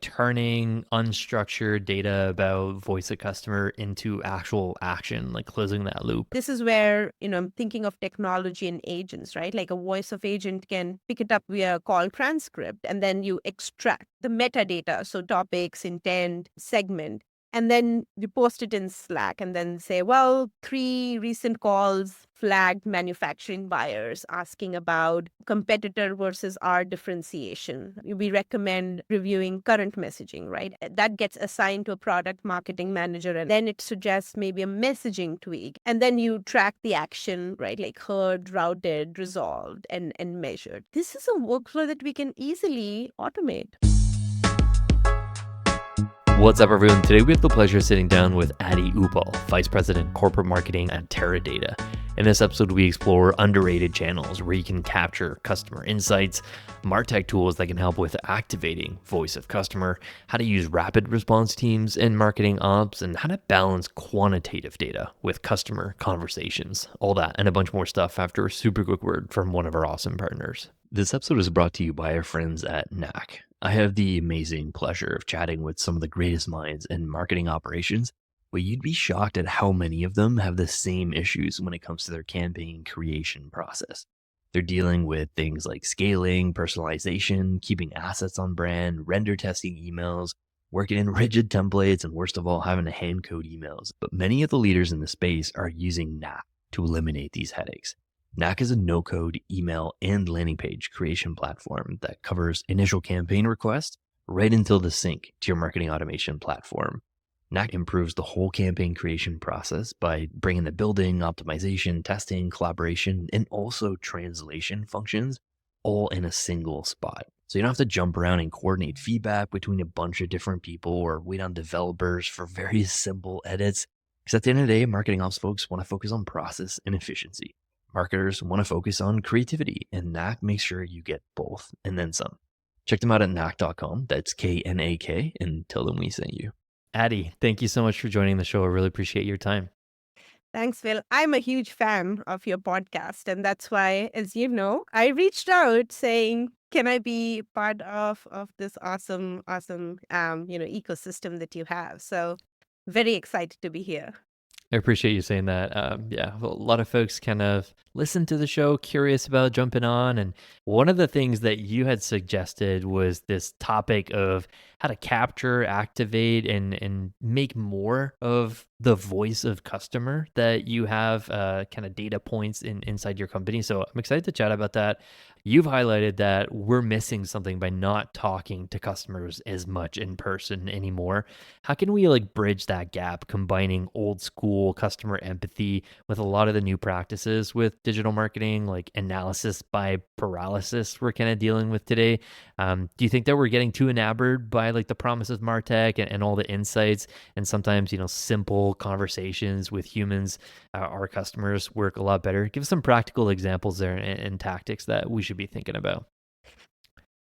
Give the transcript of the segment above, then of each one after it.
turning unstructured data about voice of customer into actual action, like closing that loop. This is where, I'm thinking of technology and agents, right? Like a voice of agent can pick it up via call transcript, and then you extract the metadata, so topics, intent, segment, and then you post it in Slack and then say, well, 3 recent calls flagged manufacturing buyers asking about competitor versus our differentiation. We recommend reviewing current messaging, right? That gets assigned to a product marketing manager, and then it suggests maybe a messaging tweak. And then you track the action, right? Like heard, routed, resolved, and measured. This is a workflow that we can easily automate. What's up, everyone? Today we have the pleasure of sitting down with Aditi Uppal, Vice President Corporate Marketing at Teradata. In this episode, we explore underrated channels where you can capture customer insights, Martech tools that can help with activating voice of customer, how to use rapid response teams in marketing ops, and how to balance quantitative data with customer conversations. All that and a bunch more stuff after a super quick word from one of our awesome partners. This episode is brought to you by our friends at Knack. I have the amazing pleasure of chatting with some of the greatest minds in marketing operations, but you'd be shocked at how many of them have the same issues when it comes to their campaign creation process. They're dealing with things like scaling, personalization, keeping assets on brand, render testing emails, working in rigid templates, and worst of all, having to hand code emails. But many of the leaders in the space are using Knack to eliminate these headaches. Knack is a no-code email and landing page creation platform that covers initial campaign requests right until the sync to your marketing automation platform. Knack improves the whole campaign creation process by bringing the building, optimization, testing, collaboration, and also translation functions all in a single spot. So you don't have to jump around and coordinate feedback between a bunch of different people or wait on developers for very simple edits. Because at the end of the day, marketing ops folks want to focus on process and efficiency. Marketers want to focus on creativity, and Knack makes sure you get both and then some. Check them out at knack.com. That's KNAK, and tell them we sent you. Addie, thank you so much for joining the show. I really appreciate your time. Thanks, Phil. I'm a huge fan of your podcast. And that's why, as you know, I reached out saying, can I be part of this awesome ecosystem that you have? So very excited to be here. I appreciate you saying that. Yeah, a lot of folks kind of listen to the show, curious about jumping on. And one of the things that you had suggested was this topic of how to capture, activate, and make more of the voice of customer that you have kind of data points inside your company. So I'm excited to chat about that. You've highlighted that we're missing something by not talking to customers as much in person anymore. How can we like bridge that gap, combining old school customer empathy with a lot of the new practices with digital marketing, like analysis by paralysis we're kind of dealing with today? Do you think that we're getting too enamored by like the promises of Martech and all the insights, and sometimes simple conversations with humans, our customers work a lot better? Give us some practical examples there and tactics that we should be thinking about.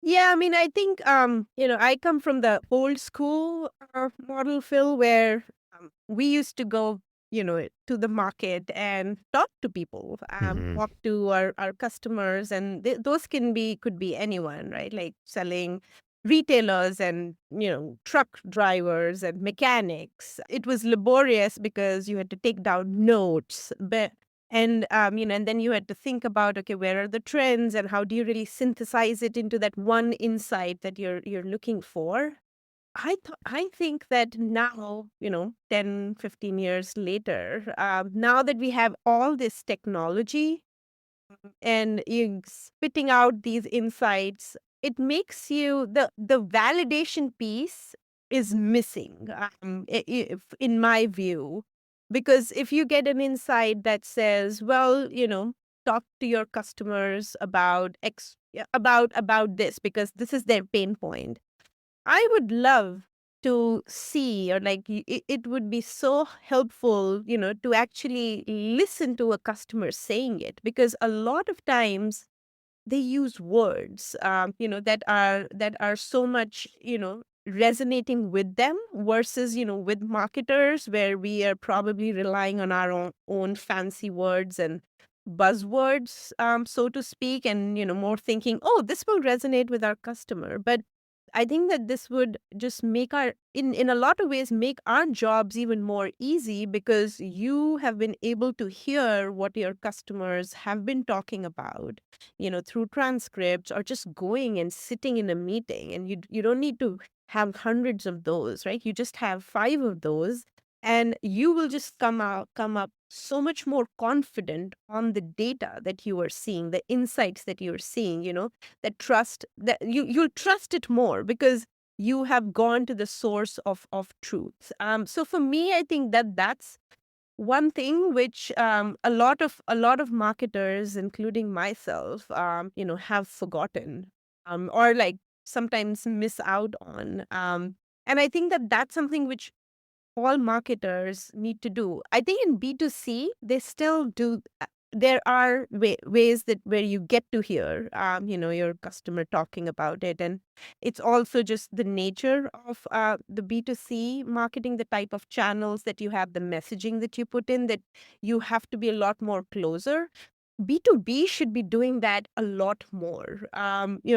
Yeah, I mean, I think I come from the old school model, Phil, where we used to go, to the market and talk to people, Hmm. talk to our customers, and those could be anyone, right? Like selling retailers and truck drivers and mechanics. It was laborious because you had to take down notes, but and then you had to think about, okay, where are the trends and how do you really synthesize it into that one insight that you're looking for. I think that now, 10, 15 years later, now that we have all this technology and you spitting out these insights, it makes you the validation piece is missing, in my view, because if you get an insight that says, well, talk to your customers about x yeah, about this because this is their pain point. I would love to see, or like it would be so helpful, to actually listen to a customer saying it, because a lot of times they use words, that are so much, resonating with them versus, with marketers where we are probably relying on our own fancy words and buzzwords, so to speak, and, more thinking, oh, this will resonate with our customer. But I think that this would just make our in a lot of ways make our jobs even more easy because you have been able to hear what your customers have been talking about, through transcripts or just going and sitting in a meeting. And you don't need to have hundreds of those, right? You just have five of those, and you will just come up so much more confident on the data that you are seeing, the insights that you're seeing, that you'll trust it more because you have gone to the source of truth. So for me, I think that that's one thing which a lot of marketers, including myself, have forgotten, or like sometimes miss out on. And I think that that's something which all marketers need to do. I think in B2C, they still do. There are ways that where you get to hear, your customer talking about it, and it's also just the nature of the B2C marketing, the type of channels that you have, the messaging that you put in, that you have to be a lot more closer. B2B should be doing that a lot more,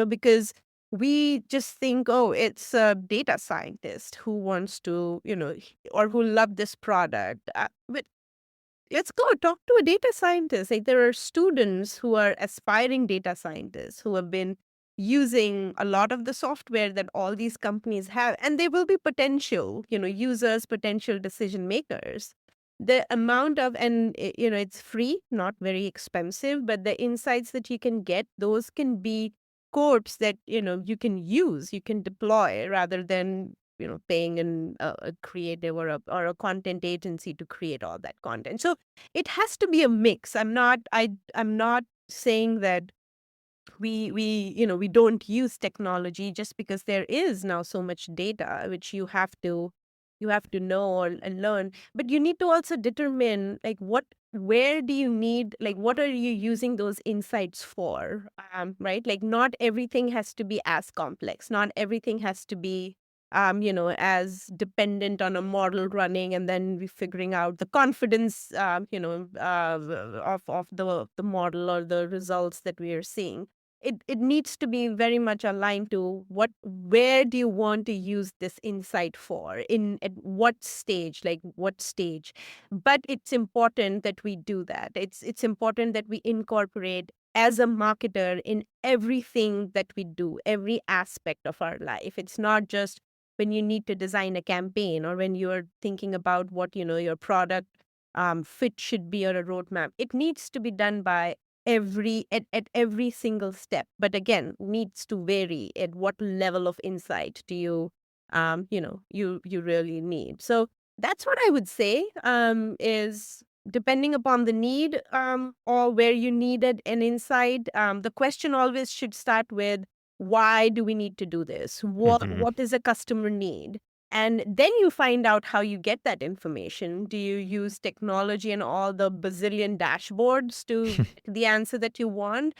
because we just think, oh, it's a data scientist who wants to, or who love this product. But let's go talk to a data scientist. Like there are students who are aspiring data scientists who have been using a lot of the software that all these companies have, and they will be potential, users, potential decision makers. The amount of, and it's free, not very expensive, but the insights that you can get, those can be codes that, you can use, you can deploy rather than paying a creative or a content agency to create all that content. So it has to be a mix. I'm not saying that we don't use technology just because there is now so much data which you have to know and learn, but you need to also determine like where do you need, like what are you using those insights for, right? Like not everything has to be as complex, not everything has to be as dependent on a model running and then we figuring out the confidence, of the model or the results that we are seeing. It needs to be very much aligned to where do you want to use this insight for, in at what stage, like what stage. But it's important that we do that. It's important that we incorporate as a marketer in everything that we do, every aspect of our life. It's not just when you need to design a campaign or when you're thinking about what your product fit should be, or a roadmap. It needs to be done by at every single step, but again needs to vary at what level of insight do you really need. So that's what I would say, is depending upon the need, or where you needed an insight. The question always should start with, why do we need to do this? what Hmm. what is a customer need? And then you find out how you get that information. Do you use technology and all the bazillion dashboards to get the answer that you want?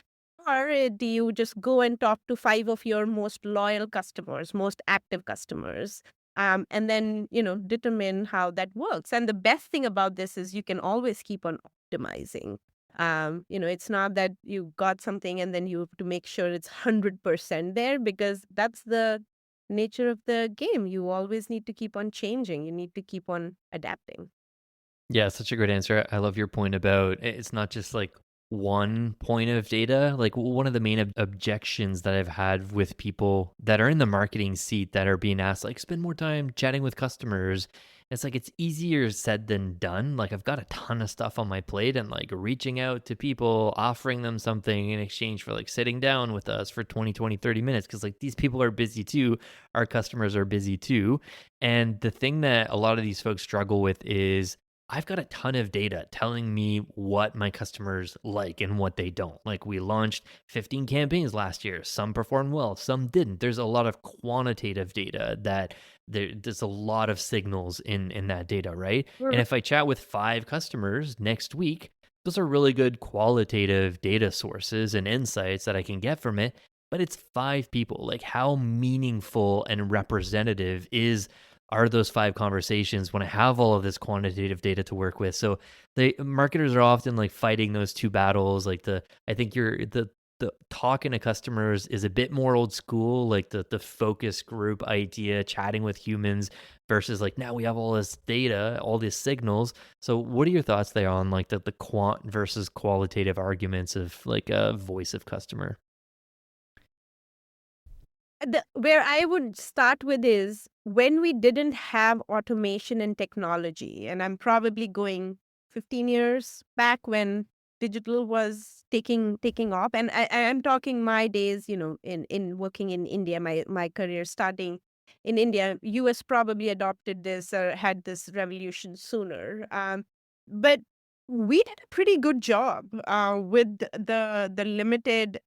Or do you just go and talk to five of your most loyal customers, most active customers, and then, determine how that works? And the best thing about this is you can always keep on optimizing. It's not that you got something and then you have to make sure it's 100% there, because that's the nature of the game. You always need to keep on changing. You need to keep on adapting. Yeah, such a great answer. I love your point about it's not just like one point of data. Like one of the main objections that I've had with people that are in the marketing seat that are being asked, like, spend more time chatting with customers. It's like it's easier said than done. Like I've got a ton of stuff on my plate and like reaching out to people, offering them something in exchange for like sitting down with us for 20, 20, 30 minutes. Cause like these people are busy too. Our customers are busy too. And the thing that a lot of these folks struggle with is I've got a ton of data telling me what my customers like and what they don't. Like we launched 15 campaigns last year. Some performed well, some didn't. There's a lot of quantitative data that there's a lot of signals in that data, right? And Right. if I chat with 5 customers next week, those are really good qualitative data sources and insights that I can get from it. But it's 5 people. Like how meaningful and representative are those 5 conversations when I have all of this quantitative data to work with? So the marketers are often like fighting those two battles. Like I think the the talking to customers is a bit more old school, like the focus group idea, chatting with humans versus like now we have all this data, all these signals. So what are your thoughts there on like the quant versus qualitative arguments of like a voice of customer? Where I would start with is when we didn't have automation and technology, and I'm probably going 15 years back when digital was taking off. And I'm talking my days, in working in India, my career starting in India. US probably adopted this or had this revolution sooner. But we did a pretty good job with the limited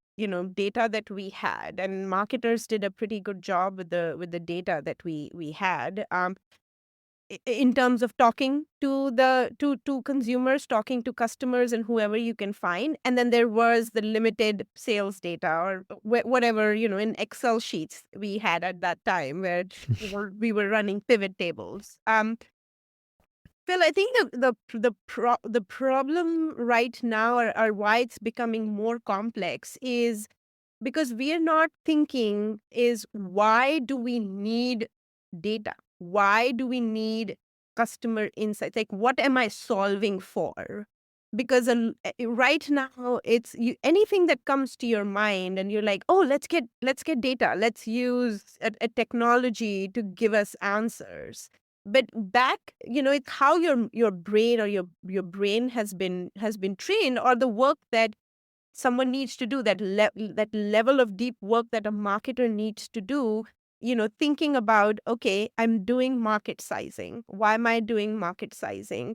data that we had, and marketers did a pretty good job with the data that we had, in terms of talking to the to consumers, talking to customers and whoever you can find. And then there was the limited sales data or whatever, in Excel sheets we had at that time, where we were running pivot tables. Phil, I think the problem right now, or why it's becoming more complex, is because we are not thinking is why do we need data? Why do we need customer insights? Like, what am I solving for? Because right now, it's anything that comes to your mind, and you're like, oh, let's get data. Let's use a technology to give us answers. But back, it's how your brain, or your brain has been trained, or the work that someone needs to do, that level of deep work that a marketer needs to do, thinking about, okay, I'm doing market sizing. Why am I doing market sizing?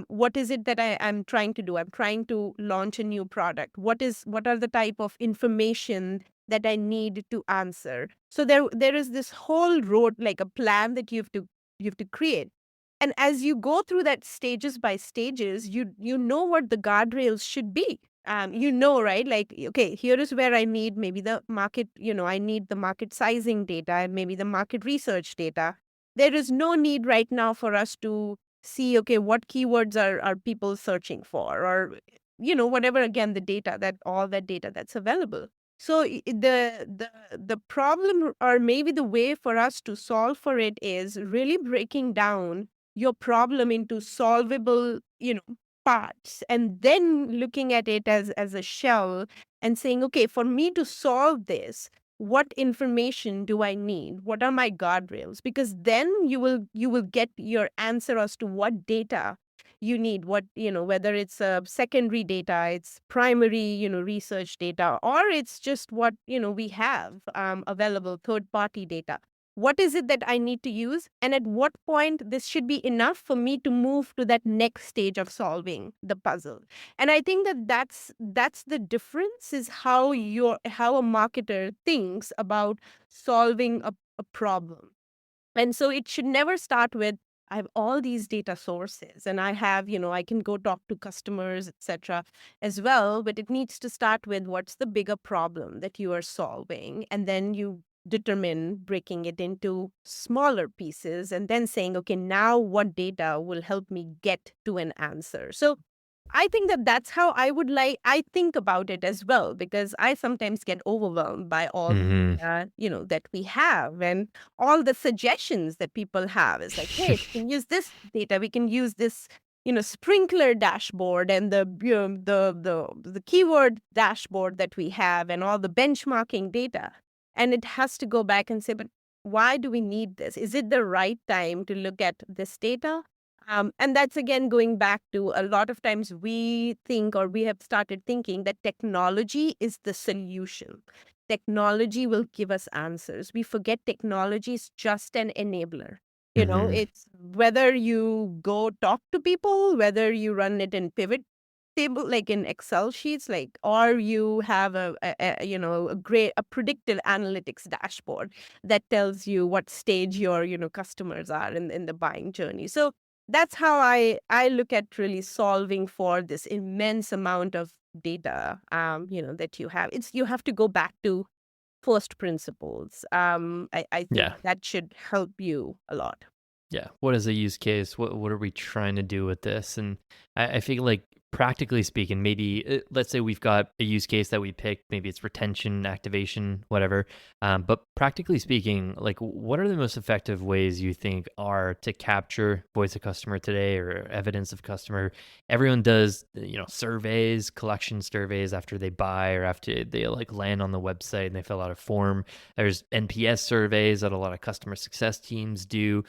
What is it that I'm trying to do? I'm trying to launch a new product. What are the type of information that I need to answer? So there is this whole road, like a plan that you have to create. And as you go through that stages by stages, you know what the guardrails should be. Right? Like, okay, here is where I need maybe the market, I need the market sizing data and maybe the market research data. There is no need right now for us to see, okay, what keywords are people searching for, or, whatever, again, all that data that's available. So the problem, or maybe the way for us to solve for it, is really breaking down your problem into solvable, parts, and then looking at it as a shell, and saying, okay, for me to solve this, what information do I need? What are my guardrails? Because then you will get your answer as to what data you need, what, whether it's secondary data, it's primary, research data, or it's just what, we have available, third party data. What is it that I need to use? And at what point this should be enough for me to move to that next stage of solving the puzzle? And I think that's the difference, is how a marketer thinks about solving a problem. And so it should never start with, I have all these data sources, and I have, I can go talk to customers, etc. as well. But it needs to start with, what's the bigger problem that you are solving? And then you determine breaking it into smaller pieces, and then saying, okay, now what data will help me get to an answer? So I think that's how I think about it as well, because I sometimes get overwhelmed by all the Hmm. data, that we have, and all the suggestions that people have. It's like, hey, we can use this data, we can use this, sprinkler dashboard, and the keyword dashboard that we have, and all the benchmarking data. And it has to go back and say, but why do we need this? Is it the right time to look at this data? And that's, again, going back to, a lot of times we think, or we have started thinking, that technology is the solution. Technology will give us answers. We forget technology is just an enabler. Hmm. It's whether you go talk to people, whether you run it in pivot table, like in Excel sheets, like, or you have a predictive analytics dashboard that tells you what stage your customers are in the buying journey. So that's how I look at really solving for this immense amount of data, that you have. It's You have to go back to first principles. I think Yeah. that should help you a lot. Yeah. What is a use case? What are we trying to do with this? And I feel like practically speaking, maybe let's say we've got a use case that we picked, maybe it's retention, activation, whatever. But practically speaking, like what are the most effective ways you think are to capture voice of customer today or evidence of customer? Everyone does, surveys, collection surveys after they buy or after they like land on the website and they fill out a form. There's NPS surveys that a lot of customer success teams do.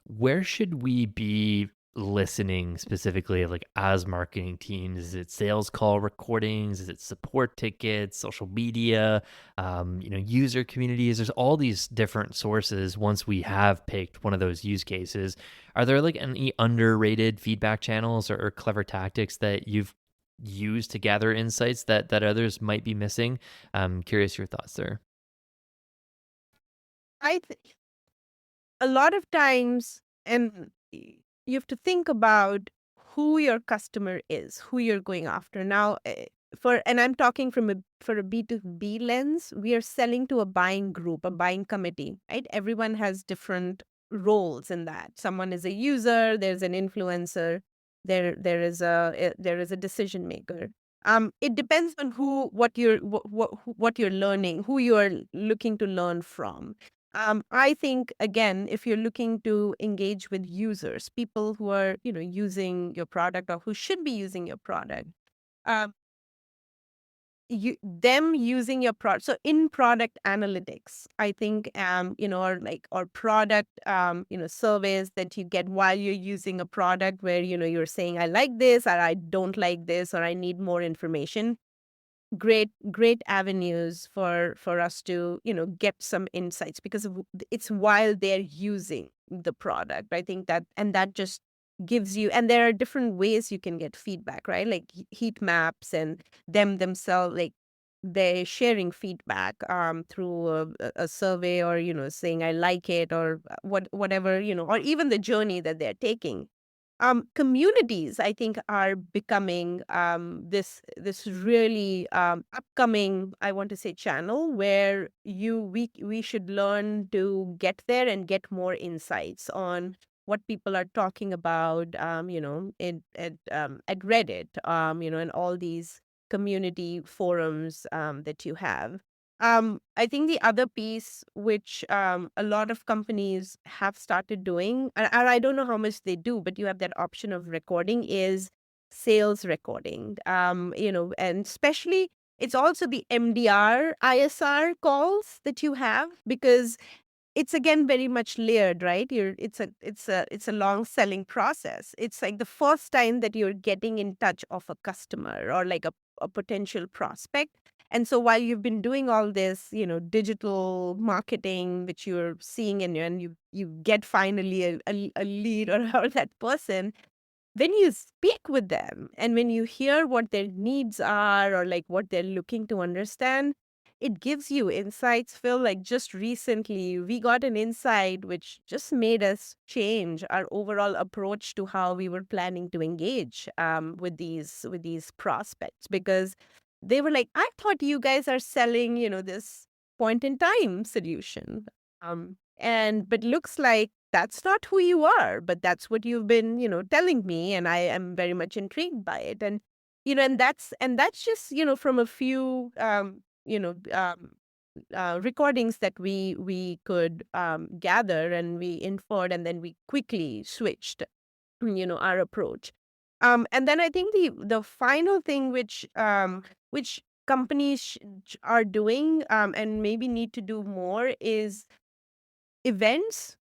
Where should we be listening specifically, like as marketing teams? Is it sales call recordings? Is it support tickets, social media, user communities? There's all these different sources. Once we have picked one of those use cases, are there like any underrated feedback channels or clever tactics that you've used to gather insights that others might be missing? I'm curious your thoughts there. I th- a lot of times, and you have to think about who your customer is, who you're going after. Now, and I'm talking from for a B2B lens, we are selling to a buying group, a buying committee, right? Everyone has different roles in that. Someone is a user, there's an influencer, there is a decision maker. It depends on what you're learning, who you are looking to learn from. I think again, if you're looking to engage with users, people who are, using your product or who should be using your product, um, them using your product. So in product analytics, I think, or product, surveys that you get while you're using a product where, you're saying, I like this, or I don't like this, or I need more information. Great avenues for us to get some insights, because it's while they're using the product. I think that, and that just gives you, and there are different ways you can get feedback, right? Like heat maps, and themselves, like they're sharing feedback through a survey, or saying I like it, or whatever, or even the journey that they're taking. Communities, I think, are becoming this really upcoming, I want to say, channel where we should learn to get there and get more insights on what people are talking about, at Reddit, and all these community forums that you have. I think the other piece, which a lot of companies have started doing, and I don't know how much they do, but you have that option of recording, is sales recording. And especially it's also the MDR, ISR calls that you have, because it's again very much layered, right? It's a long selling process. It's like the first time that you're getting in touch of a customer, or like a potential prospect. And so while you've been doing all this, digital marketing, which you're seeing, and you get finally a lead or that person, when you speak with them and when you hear what their needs are, or like what they're looking to understand, it gives you insights. Phil, like just recently we got an insight which just made us change our overall approach to how we were planning to engage with these prospects, because they were like, I thought you guys are selling, this point in time solution. And but looks like that's not who you are, but that's what you've been, telling me, and I am very much intrigued by it. And that's just, from a few recordings that we could gather, and we inferred, and then we quickly switched, our approach. And then I think the final thing which companies are doing, and maybe need to do more, is events.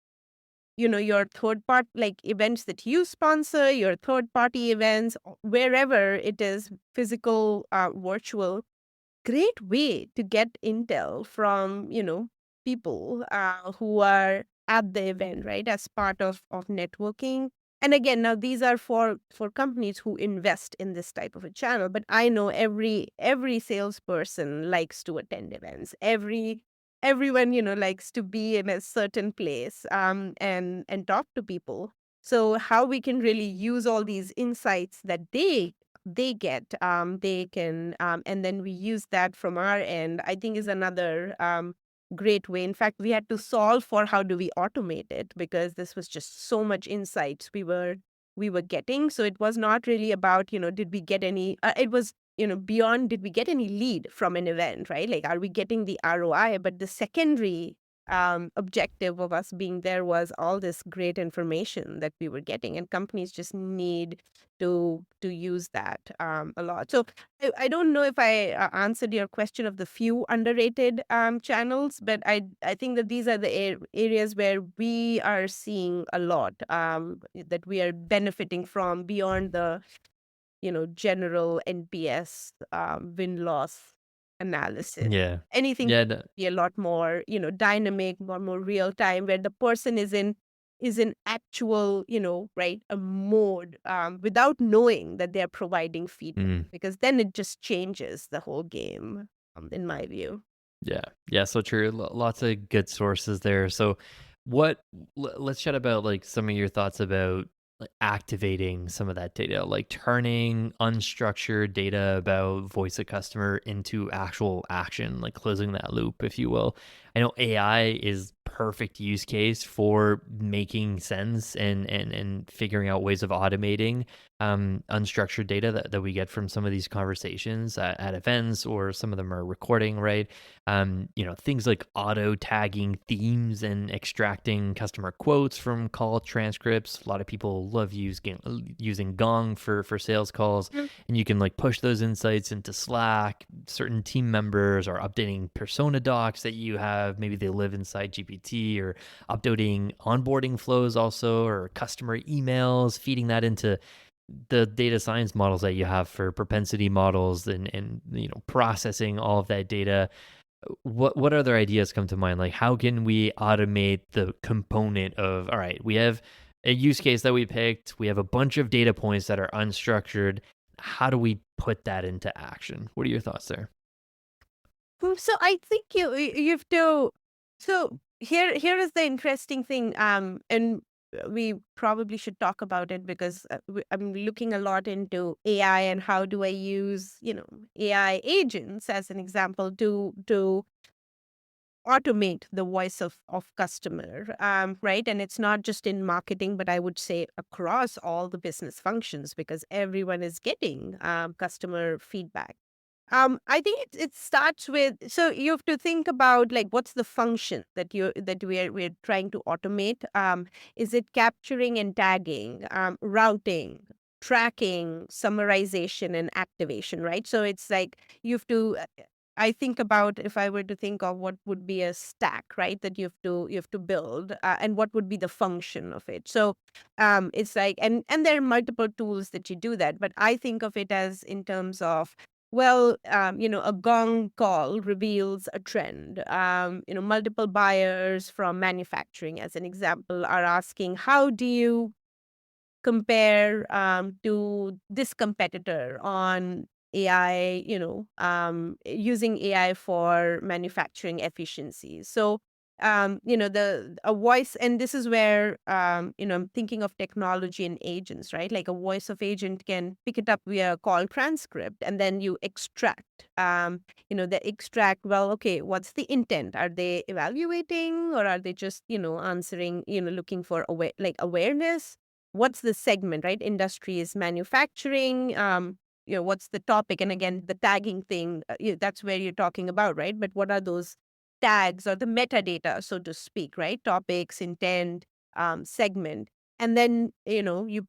Your third part, like events that you sponsor, your third party events, wherever it is, physical, virtual. Great way to get intel from, people who are at the event, right, as part of networking. And again, now these are for companies who invest in this type of a channel, but I know every salesperson likes to attend events. Everyone, likes to be in a certain place, and talk to people. So how we can really use all these insights that they get, they can, and then we use that from our end, I think, is another great way. In fact, we had to solve for how do we automate it, because this was just so much insights. We were we were getting. So it was not really about, did we get any, it was, beyond did we get any lead from an event, right? Like, are we getting the ROI? But the secondary objective of us being there was all this great information that we were getting, and companies just need to use that a lot. So I don't know if I answered your question of the few underrated channels, but I think that these are the areas where we are seeing a lot that we are benefiting from beyond the general NPS win-loss analysis. Yeah. Anything Yeah. be a lot more, dynamic, more real time, where the person is in actual, right, a mode without knowing that they're providing feedback, Mm. because then it just changes the whole game, in my view. Yeah. Yeah, so true. Lots of good sources there. So what let's chat about like some of your thoughts about like activating some of that data, like turning unstructured data about voice of customer into actual action, like closing that loop, if you will. I know AI is perfect use case for making sense and figuring out ways of automating unstructured data that we get from some of these conversations at events, or some of them are recording, right? Things like auto tagging themes and extracting customer quotes from call transcripts. A lot of people love using Gong for sales calls, Mm. and you can like push those insights into Slack. Certain team members are updating persona docs that you have. Maybe they live inside GPT, or updating onboarding flows also, or customer emails, feeding that into the data science models that you have for propensity models, and processing all of that data. What other ideas come to mind? Like, how can we automate the component of, all right, we have a use case that we picked, we have a bunch of data points that are unstructured. How do we put that into action? What are your thoughts there? So I think you have to. So here is the interesting thing, and we probably should talk about it, because I'm looking a lot into AI and how do I use AI agents as an example to automate the voice of customer, right? And it's not just in marketing, but I would say across all the business functions, because everyone is getting customer feedback. I think it starts with, so you have to think about, like, what's the function that we're trying to automate. Is it capturing and tagging, routing, tracking, summarization, and activation, right? So it's like you have to. I think about, if I were to think of what would be a stack, right? That you have to build, and what would be the function of it. So it's like, and there are multiple tools that you do that, but I think of it as in terms of, well, a gong call reveals a trend. Multiple buyers from manufacturing, as an example, are asking, how do you compare to this competitor on AI, using AI for manufacturing efficiency. So, the a voice, and this is where, I'm thinking of technology and agents, right? Like, a voice of agent can pick it up via call transcript, and then you extract, the extract. Well, okay, what's the intent? Are they evaluating, or are they just, answering, looking for awareness? What's the segment, right? Industry is manufacturing. What's the topic? And again, the tagging thing, that's where you're talking about, right? But what are those tags, or the metadata, so to speak, right? Topics, intent, segment. And then, you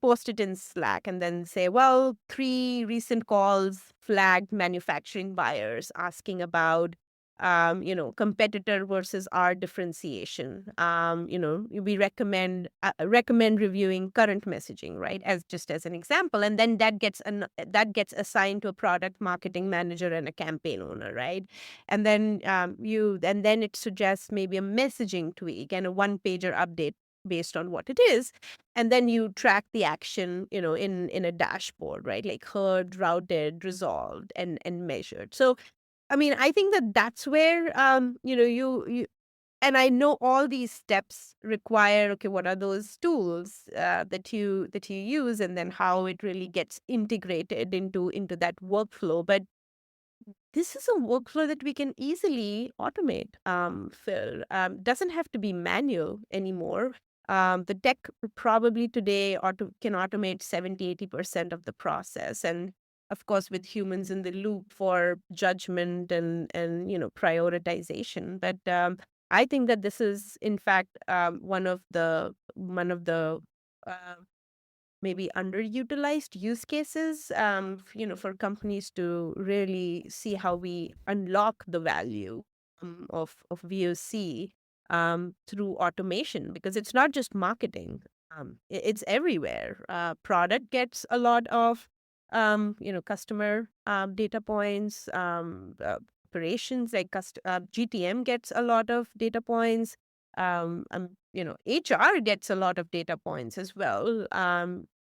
post it in Slack, and then say, well, 3 recent calls flagged manufacturing buyers asking about competitor versus our differentiation. We recommend reviewing current messaging, right? As an example, and then that gets assigned to a product marketing manager and a campaign owner, right? And then then it suggests maybe a messaging tweak and a one-pager update based on what it is, and then you track the action, in a dashboard, right? Like, heard, routed, resolved, and measured. So I mean, I think that that's where, you and I know all these steps require, okay, what are those tools that you use, and then how it really gets integrated into that workflow. But this is a workflow that we can easily automate, Phil. Doesn't have to be manual anymore. The tech probably today can automate 70-80% of the process. And of course, with humans in the loop for judgment and prioritization. But I think that this is, in fact, one of the uh, maybe underutilized use cases, for companies to really see how we unlock the value of VOC through automation, because it's not just marketing. It's everywhere. Product gets a lot of, customer data points. Operations like GTM gets a lot of data points. HR gets a lot of data points as well.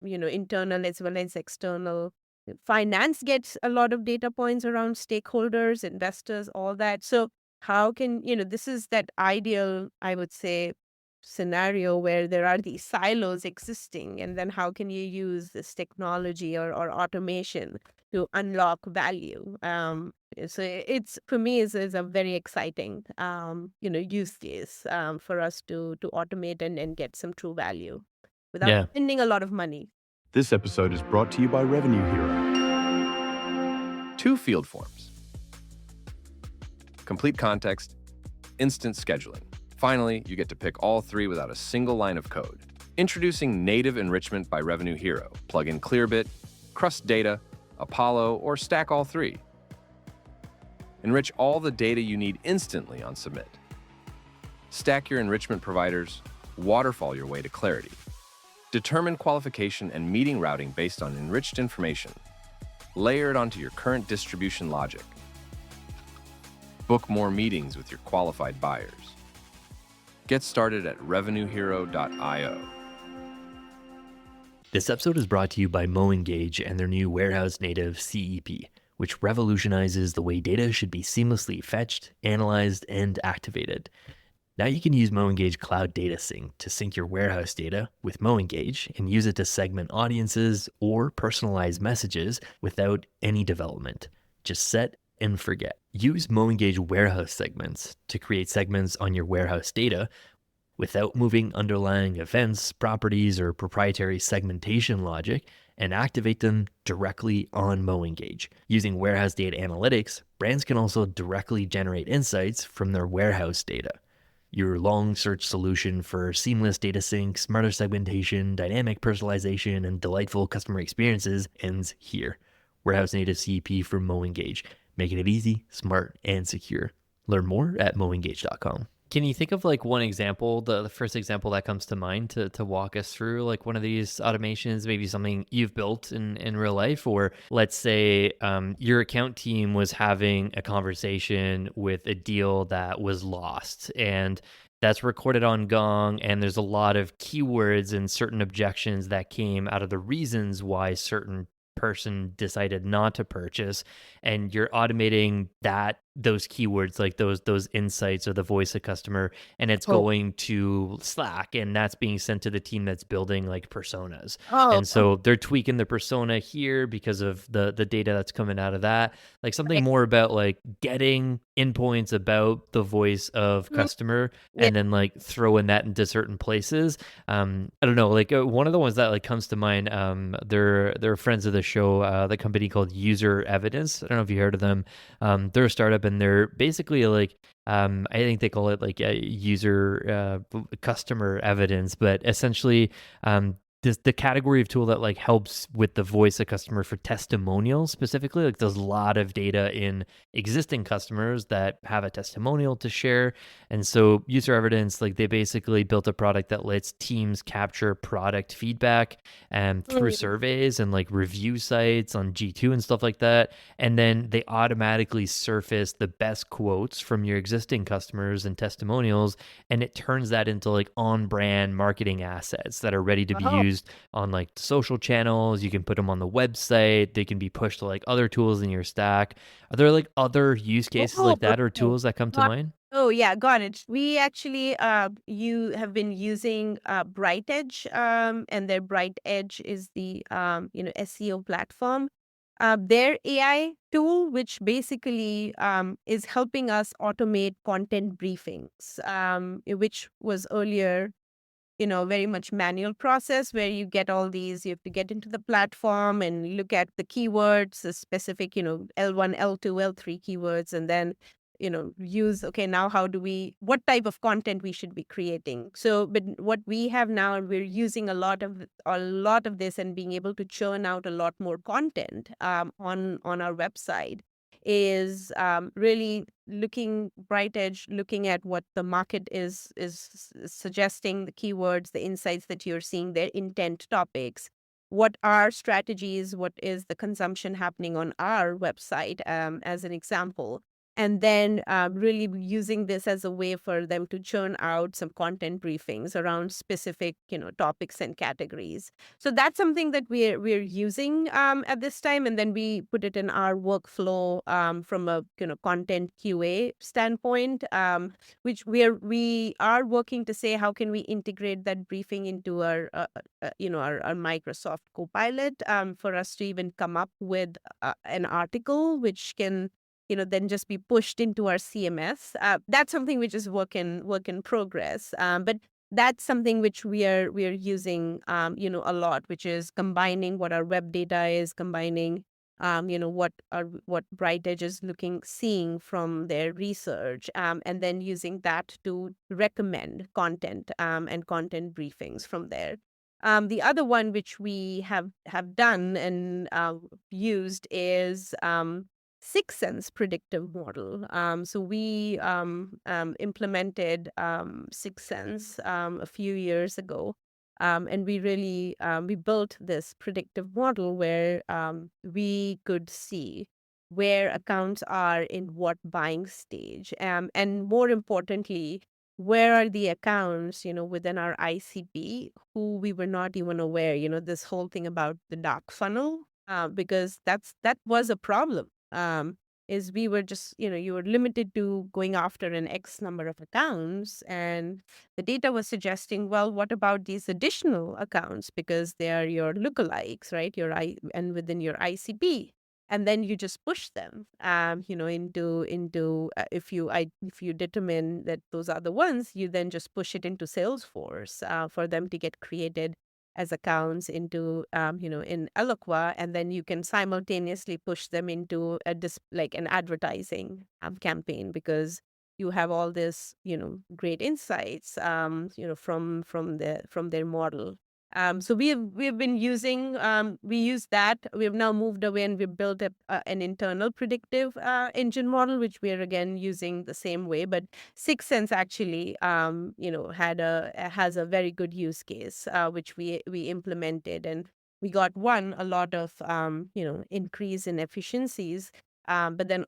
Internal as well as external. Finance gets a lot of data points around stakeholders, investors, all that. So how can, this is that ideal, I would say, scenario where there are these silos existing, and then how can you use this technology or automation to unlock value? So it's, for me, is a very exciting use case for us to automate and get some true value without Yeah. spending a lot of money. This episode is brought to you by Revenue Hero. Two field forms: complete context, instant scheduling. Finally, you get to pick all three without a single line of code. Introducing native enrichment by Revenue Hero. Plug in Clearbit, Crust Data, Apollo, or stack all three. Enrich all the data you need instantly on submit. Stack your enrichment providers, waterfall your way to clarity. Determine qualification and meeting routing based on enriched information. Layer it onto your current distribution logic. Book more meetings with your qualified buyers. Get started at revenuehero.io. This episode is brought to you by MoEngage and their new warehouse native CEP, which revolutionizes the way data should be seamlessly fetched, analyzed, and activated. Now you can use MoEngage Cloud Data Sync to sync your warehouse data with MoEngage and use it to segment audiences or personalize messages without any development. Just set and forget. Use MoEngage warehouse segments to create segments on your warehouse data without moving underlying events, properties, or proprietary segmentation logic, and activate them directly on MoEngage. Using warehouse data analytics, brands can also directly generate insights from their warehouse data. Your long search solution for seamless data sync, smarter segmentation, dynamic personalization, and delightful customer experiences ends here. Warehouse native CEP from MoEngage, making it easy, smart, and secure. Learn more at moengage.com. Can you think of like one example, the first example that comes to mind to walk us through like one of these automations, maybe something you've built in real life? Or let's say your account team was having a conversation with a deal that was lost, and that's recorded on Gong, and there's a lot of keywords and certain objections that came out of the reasons why certain person decided not to purchase, and you're automating those keywords, like those insights or the voice of customer, and it's Oh, going to Slack, and that's being sent to the team that's building like personas. oh, And so they're tweaking the persona here because of the data that's coming out of that. Like something right. more about like getting endpoints about the voice of Mm, customer yeah. and then like throwing that into certain places. I don't know, like one of the ones that like comes to mind, they're friends of the show, the company called User Evidence. I don't know if you heard of them. They're a startup, and they're basically like, I think they call it like a user customer evidence, but essentially, the category of tool that like helps with the voice of customer for testimonials specifically. Like there's a lot of data in existing customers that have a testimonial to share, and so User Evidence, like they basically built a product that lets teams capture product feedback through Mm. surveys and like review sites on G2 and stuff like that. And then they automatically surface the best quotes from your existing customers and testimonials. And it turns that into like on brand marketing assets that are ready to be Oh, used on like social channels. You can put them on the website. They can be pushed to like other tools in your stack. Are there like other use cases oh, like that or okay. tools that come to Got mind? Oh, yeah, got it. We actually, you have been using Bright Edge, and their Bright Edge is the SEO platform. Their AI tool, which basically is helping us automate content briefings, which was earlier very much manual process where you get all these, you have to get into the platform and look at the keywords, the specific, L1, L2, L3 keywords, and then, use, okay, now what type of content we should be creating. So, but what we have now, and we're using a lot of this and being able to churn out a lot more content on our website is really looking bright edge, looking at what the market is suggesting, the keywords, the insights that you're seeing, their intent topics, what are strategies, what is the consumption happening on our website, as an example. And then really using this as a way for them to churn out some content briefings around specific, topics and categories. So that's something that we're using at this time, and then we put it in our workflow from a content QA standpoint, which we are working to say how can we integrate that briefing into our our Microsoft Copilot for us to even come up with an article which can then just be pushed into our CMS. That's something which is work in progress. But that's something which we are using, a lot, which is combining what our web data is, combining, what Bright Edge is seeing from their research, and then using that to recommend content and content briefings from there. The other one which we have done and used is Sixth Sense predictive model. So we implemented Sixth Sense a few years ago, and we really we built this predictive model where we could see where accounts are in what buying stage, and more importantly, where are the accounts within our ICP who we were not even aware. This whole thing about the dark funnel, because that was a problem, is we were just, you were limited to going after an X number of accounts. And the data was suggesting, well, what about these additional accounts? Because they are your lookalikes, right? And within your ICP. And then you just push them, into if you determine that those are the ones, you then just push it into Salesforce for them to get created as accounts into in Eloqua, and then you can simultaneously push them into like an advertising campaign, because you have all this great insights from their model. So we have been using, we use that. We have now moved away and we built an internal predictive engine model, which we are again using the same way. But Sixth Sense actually, has a very good use case, which we implemented, and we got a lot of increase in efficiencies. But then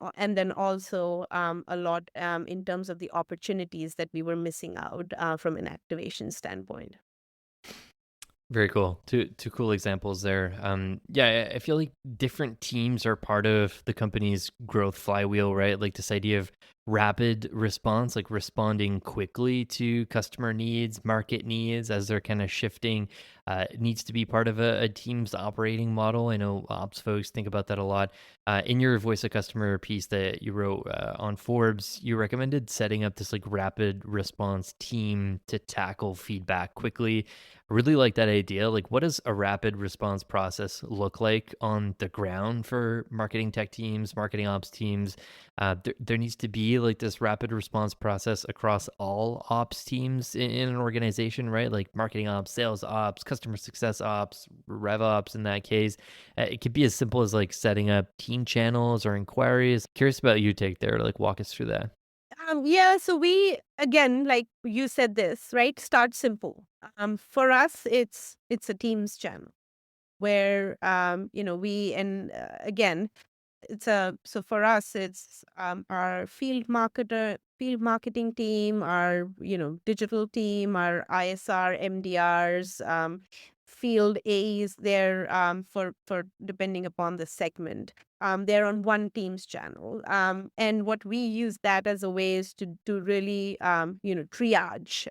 also a lot in terms of the opportunities that we were missing out from an activation standpoint. Very cool. Two cool examples there. Yeah, I feel like different teams are part of the company's growth flywheel, right? Like this idea of rapid response, like responding quickly to customer needs, market needs as they're kind of shifting, needs to be part of a team's operating model. I know ops folks think about that a lot. In your voice of customer piece that you wrote on Forbes, you recommended setting up this like rapid response team to tackle feedback quickly. I really like that idea. Like, what does a rapid response process look like on the ground for marketing tech teams, marketing ops teams? There needs to be like this rapid response process across all ops teams in an organization, right? Like marketing ops, sales ops, customer success ops, rev ops in that case. It could be as simple as like setting up team channels or inquiries. Curious about your take there. Like, walk us through that. Yeah, so we, again, like you said this, right? Start simple. For us, it's a Teams channel where we, and again, so for us it's our field marketing team, our digital team, our ISR MDRs, field A's, they're for depending upon the segment, they're on one Teams channel, and what we use that as a way is to really triage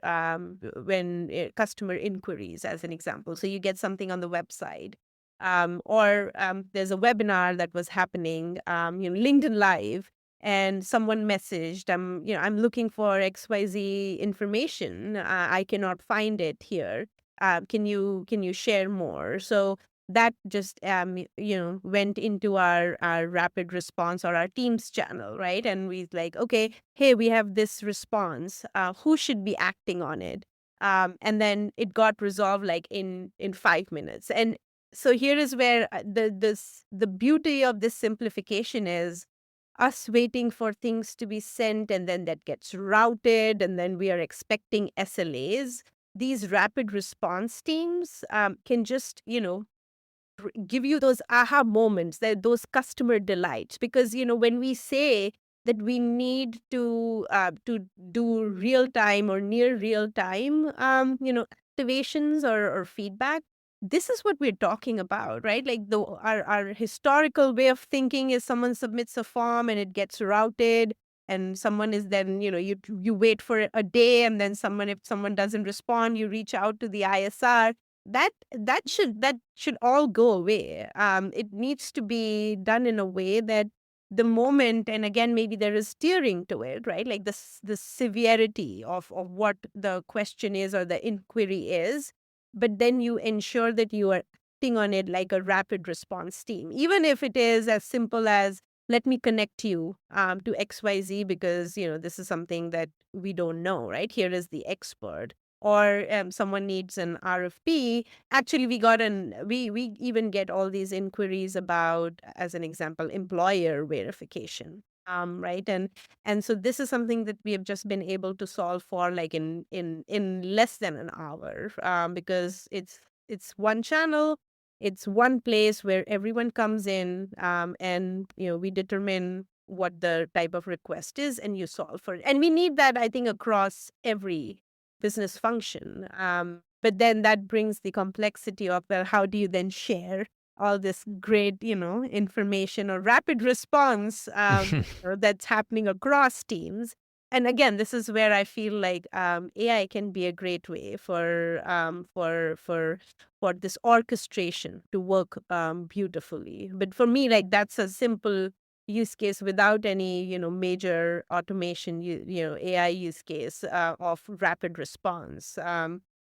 when customer inquiries, as an example. So you get something on the website, or there's a webinar that was happening, LinkedIn Live. and someone messaged, I'm looking for XYZ information. I cannot find it here. Can you share more? So that just went into our rapid response or our Teams channel, right? And we like, okay, hey, we have this response. Who should be acting on it? And then it got resolved like in 5 minutes. And so here is where the beauty of this simplification is us waiting for things to be sent, and then that gets routed, and then we are expecting SLAs. These rapid response teams can just give you those aha moments, that those customer delights, because when we say that we need to do real time or near real time activations or feedback, this is what we're talking about, right? Like our historical way of thinking is someone submits a form and it gets routed, and someone is then you wait for a day, and then if someone doesn't respond, you reach out to the ISR. That should all go away. It needs to be done in a way that the moment, and again, maybe there is steering to it, right? Like the severity of what the question is or the inquiry is, but then you ensure that you are acting on it like a rapid response team, even if it is as simple as, let me connect you to XYZ, because this is something that we don't know, right? Here is the expert. Or someone needs an RFP. Actually, we even get all these inquiries about, as an example, employer verification. Right. And so this is something that we have just been able to solve for like in less than an hour, because it's one channel, it's one place where everyone comes in, and we determine what the type of request is, and you solve for it. And we need that, I think, across every business function. But then that brings the complexity of, well, how do you then share all this great, information or rapid response that's happening across teams? And again, this is where I feel like AI can be a great way for this orchestration to work beautifully. But for me, like that's a simple use case without any major automation AI use case of rapid response.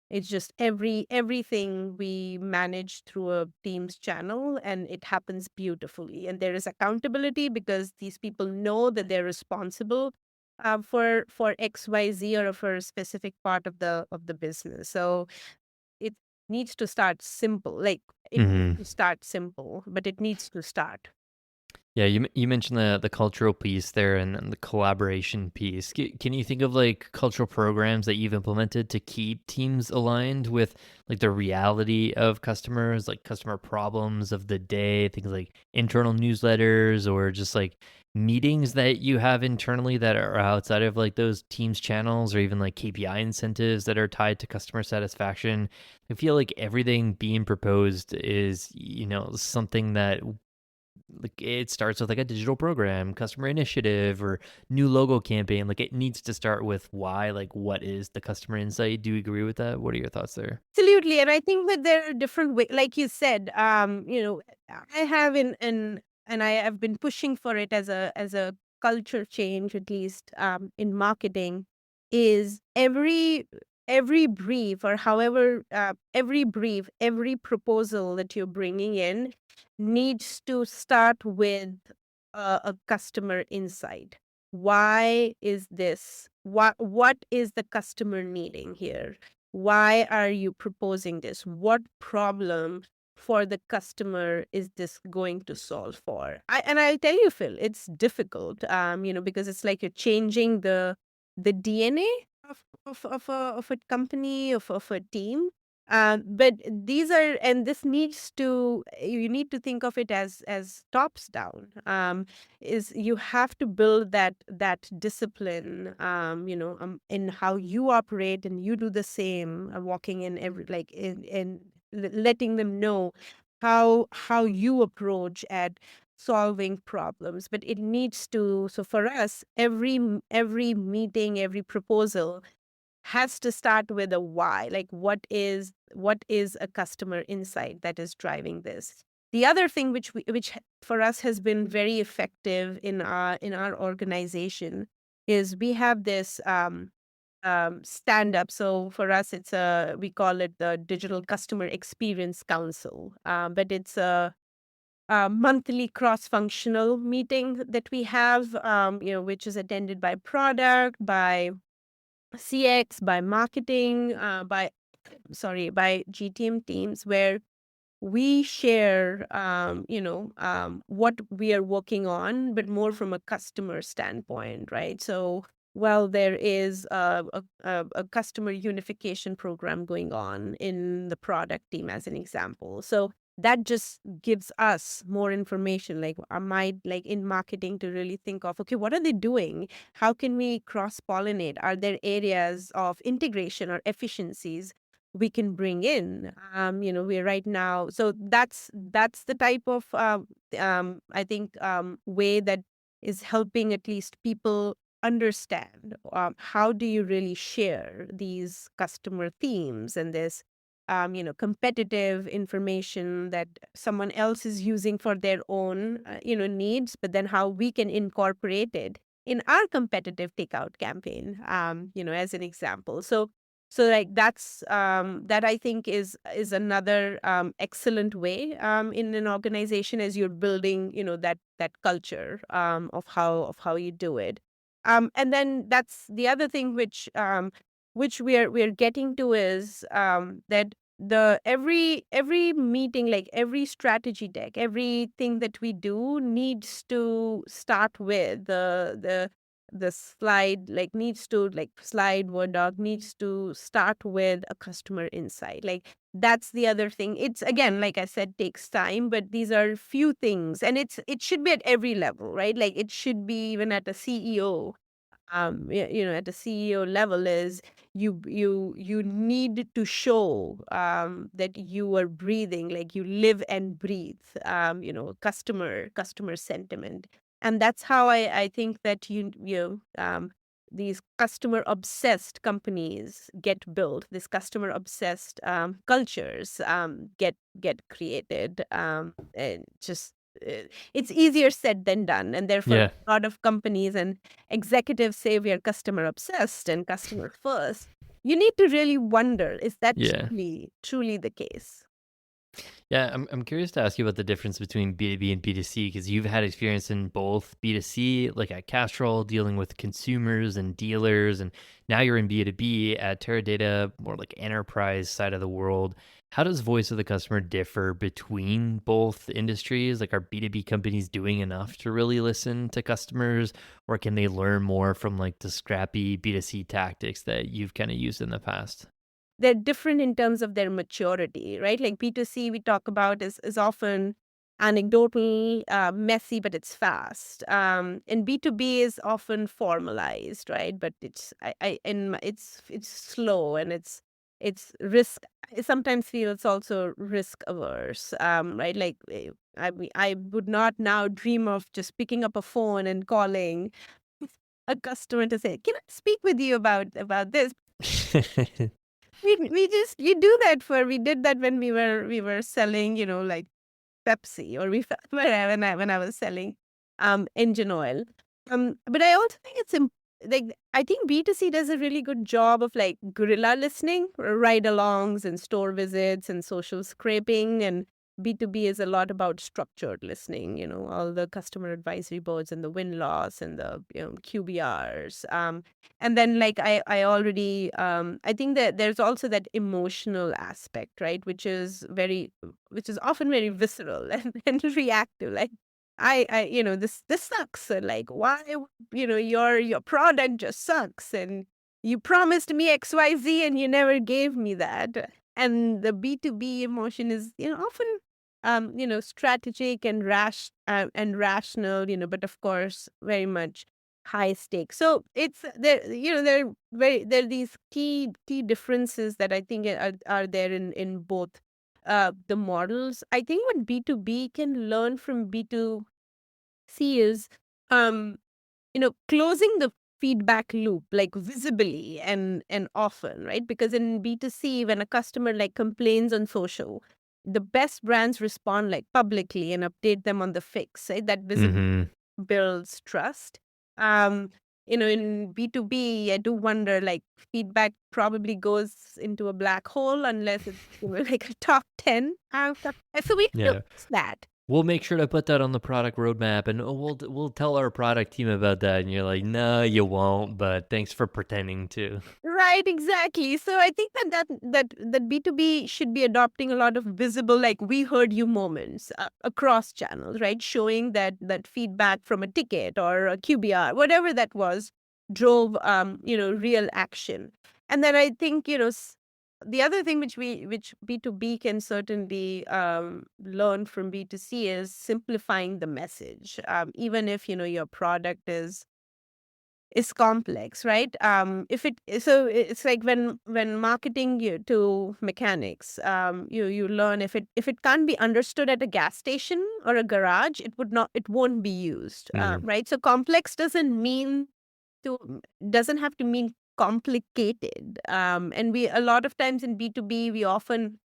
It's just everything we manage through a Teams channel, and it happens beautifully, and there is accountability because these people know that they're responsible for XYZ or for a specific part of the business. So it needs to start simple, like it needs Hmm. to start simple, but it needs to start. Yeah, you mentioned the cultural piece there and the collaboration piece. Can you think of like cultural programs that you've implemented to keep teams aligned with like the reality of customers, like customer problems of the day, things like internal newsletters or just like meetings that you have internally that are outside of like those teams channels or even like KPI incentives that are tied to customer satisfaction? I feel like everything being proposed is, something that like it starts with like a digital program, customer initiative, or new logo campaign. Like it needs to start with why, like what is the customer insight? Do you agree with that? What are your thoughts there? Absolutely. And I think that there are different ways, like you said, I have and I have been pushing for it as a culture change, at least in marketing, is every brief, or however every brief, every proposal that you're bringing in needs to start with a customer insight. Why is this? What is the customer needing here? Why are you proposing this? What problem for the customer is this going to solve for? And I'll tell you, Phil, it's difficult, because it's like you're changing the DNA of a company, of a team. But these are, and this needs to, you need to think of it as tops down. Is you have to build that discipline, in how you operate, and you do the same, walking in every like in letting them know how you approach at solving problems. But it needs to, so for us, every meeting, every proposal has to start with a why. Like what is a customer insight that is driving this? The other thing which for us has been very effective in our organization is we have this stand up. So for us, we call it the Digital Customer Experience Council, but it's a monthly cross-functional meeting that we have, which is attended by product, by CX, by marketing, by GTM teams, where we share, what we are working on, but more from a customer standpoint, right? So, well, there is a customer unification program going on in the product team, as an example. So that just gives us more information, like I might like in marketing to really think of, okay, what are they doing? How can we cross pollinate? Are there areas of integration or efficiencies we can bring in? We're right now, so that's the type of I think way that is helping at least people understand how do you really share these customer themes and this competitive information that someone else is using for their own needs, but then how we can incorporate it in our competitive takeout campaign, as an example. So like that I think is another excellent way in an organization as you're building, that culture of how you do it. And then that's the other thing which we're getting to is that the every meeting, like every strategy deck, everything that we do needs to start with the slide, like needs to like slide word doc needs to start with a customer insight. Like that's the other thing. It's again, like I said, takes time, but these are few things, and it should be at every level, right? Like it should be even at a CEO, at the CEO level, is you need to show that you are breathing, like you live and breathe, customer sentiment. And that's how I think that these customer obsessed companies get built. These customer obsessed cultures get created, and just it's easier said than done. And therefore, Yeah. a lot of companies and executives say we are customer obsessed and customer first. You need to really wonder, is that Yeah. truly the case? Yeah, I'm curious to ask you about the difference between B2B and B2C, because you've had experience in both B2C, like at Castrol, dealing with consumers and dealers, and now you're in B2B at Teradata, more like enterprise side of the world. How does voice of the customer differ between both industries? Like, are B2B companies doing enough to really listen to customers, or can they learn more from like the scrappy B2C tactics that you've kind of used in the past? They're different in terms of their maturity, right? Like B2C we talk about is often anecdotal, messy, but it's fast. And B2B is often formalized, right? But it's slow, and it's risk. I sometimes feel it's also risk averse, right? Like I would not now dream of just picking up a phone and calling a customer to say, "Can I speak with you about this?" We just you do that for we did that when we were selling, like Pepsi, or when I was selling engine oil. But I also think like I think B2C does a really good job of like guerrilla listening, ride-alongs and store visits and social scraping, and B2B is a lot about structured listening, all the customer advisory boards and the win-loss and the QBRs. And then like I already I think that there's also that emotional aspect, right, which is often very visceral and reactive. Like this sucks. And like, why, your product just sucks. And you promised me XYZ and you never gave me that. And the B2B emotion is, often, strategic and rational, but of course, very much high stakes. So it's there, there are these key differences that I think are there in both the models. I think what B2B can learn from B2C is, um, closing the feedback loop like visibly and often, right? Because in B2C, when a customer like complains on social, the best brands respond like publicly and update them on the fix, right? That visibility Hmm. builds trust. Um, in B2B, I do wonder, like, feedback probably goes into a black hole unless it's, like a top 10 out of, so we have to Yeah. fix that. We'll make sure to put that on the product roadmap, and we'll tell our product team about that. And you're like, no, you won't. But thanks for pretending to. Right, exactly. So I think that B2B should be adopting a lot of visible, like, we heard you moments across channels, right? Showing that feedback from a ticket or a QBR, whatever that was, drove real action. And then I think, the other thing which B2B can certainly learn from B2C is simplifying the message. Even if, your product is complex, right? If it so it's like when marketing you to mechanics, you learn if it can't be understood at a gas station or a garage, it won't be used, Mm. right? So complex doesn't have to mean complicated. And we a lot of times in B2B we often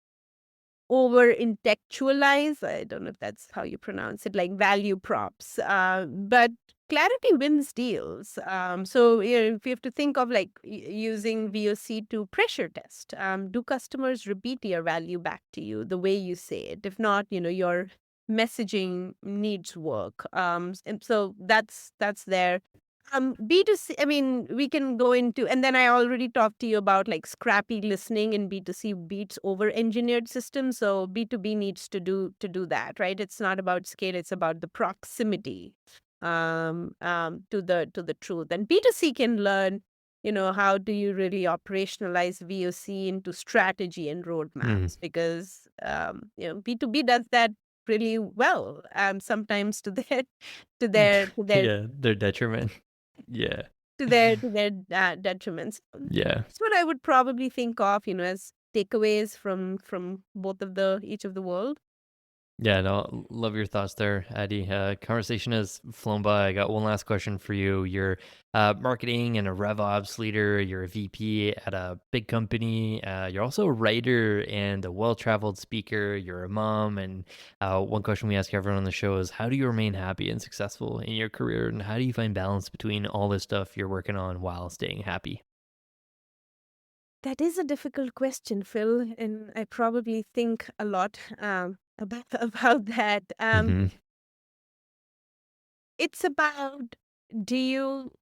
over intellectualize. I don't know if that's how you pronounce it, like value props. But clarity wins deals. So if you have to think of like using VOC to pressure test, do customers repeat your value back to you the way you say it? If not, your messaging needs work. And so that's there. B2C, I mean, we can go into, and then I already talked to you about like scrappy listening in B2C beats over engineered systems. So B2B needs to do that, right? It's not about scale, it's about the proximity to the truth. And B2C can learn, how do you really operationalize VOC into strategy and Mm. roadmaps? Because B2B does that really well, sometimes to their Yeah, their detriment. Yeah. to their detriments. Yeah. That's what I would probably think of, as takeaways from each of the world. Yeah, no, love your thoughts there, Adi. Conversation has flown by. I got one last question for you. You're marketing and a RevOps leader. You're a VP at a big company. You're also a writer and a well-traveled speaker. You're a mom. And one question we ask everyone on the show is, how do you remain happy and successful in your career? And how do you find balance between all this stuff you're working on while staying happy? That is a difficult question, Phil, and I probably think a lot about that. Hmm. It's about, do you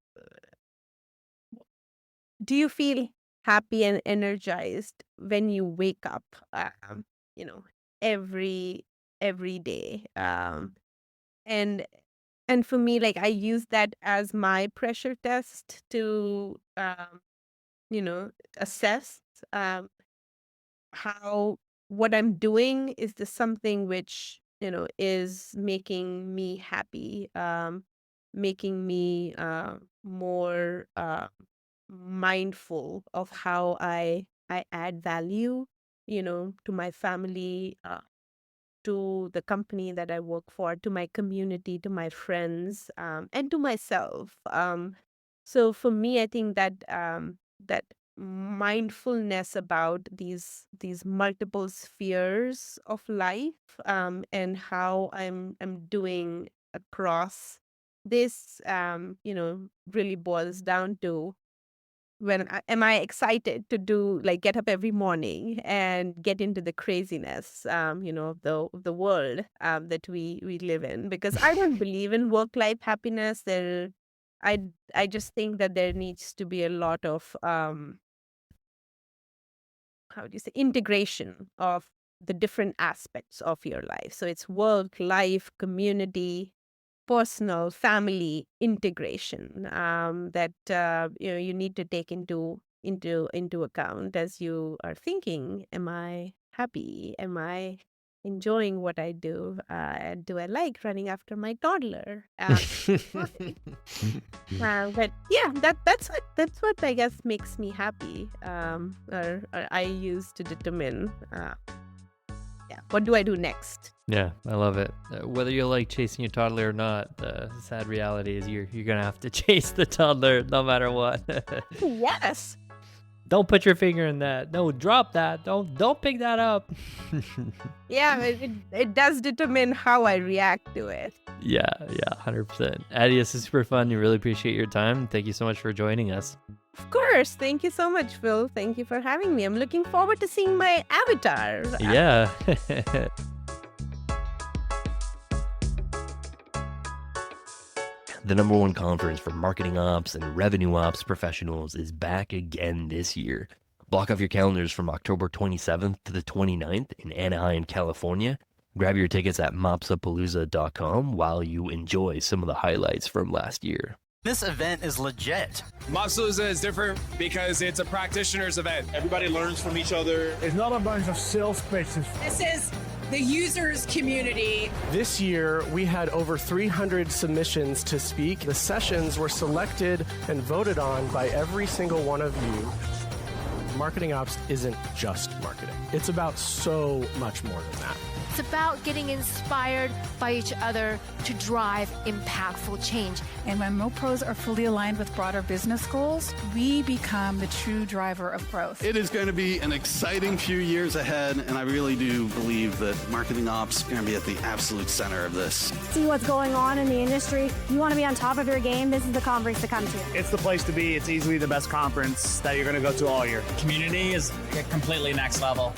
do you feel happy and energized when you wake up, you know, every every day? And and for me, like, I use that as my pressure test to assess um how what I'm doing, is this something which, is making me happy, making me more mindful of how I add value, to my family, to the company that I work for, to my community, to my friends, and to myself. So for me, I think that mindfulness about these multiple spheres of life, and how I'm doing across this, really boils down to, am I excited to do, like, get up every morning and get into the craziness, of the world that we live in? Because I don't believe in work life happiness. I I just think that there needs to be a lot of how do you say, integration of the different aspects of your life. So it's work, life, community, personal, family integration, that you need to take into account as you are thinking, am I happy? Am I enjoying what I do? Do I like running after my toddler? But yeah, that's what I guess makes me happy, or I use to determine, yeah, what do I do next. Yeah, I love it. Whether you like chasing your toddler or not, the sad reality is you're gonna have to chase the toddler no matter what. Yes. Don't put your finger in that. No, drop that. Don't pick that up. Yeah, it does determine how I react to it. Yeah, 100%. Aditi, this is super fun. We really appreciate your time. Thank you so much for joining us. Of course. Thank you so much, Phil. Thank you for having me. I'm looking forward to seeing my avatar. Yeah. The #1 conference for marketing ops and revenue ops professionals is back again this year. Block off your calendars from October 27th to the 29th in Anaheim, California. Grab your tickets at mopsapalooza.com while you enjoy some of the highlights from last year. This event is legit. Mopsapalooza is different because it's a practitioner's event. Everybody learns from each other. It's not a bunch of sales pitches. This is the users community. This year, we had over 300 submissions to speak. The sessions were selected and voted on by every single one of you. Marketing ops isn't just marketing. It's about so much more than that. It's about getting inspired by each other to drive impactful change. And when MoPros are fully aligned with broader business goals, we become the true driver of growth. It is going to be an exciting few years ahead, and I really do believe that marketing ops is going to be at the absolute center of this. See what's going on in the industry. You want to be on top of your game, this is the conference to come to. It's the place to be. It's easily the best conference that you're going to go to all year. Community is completely next level.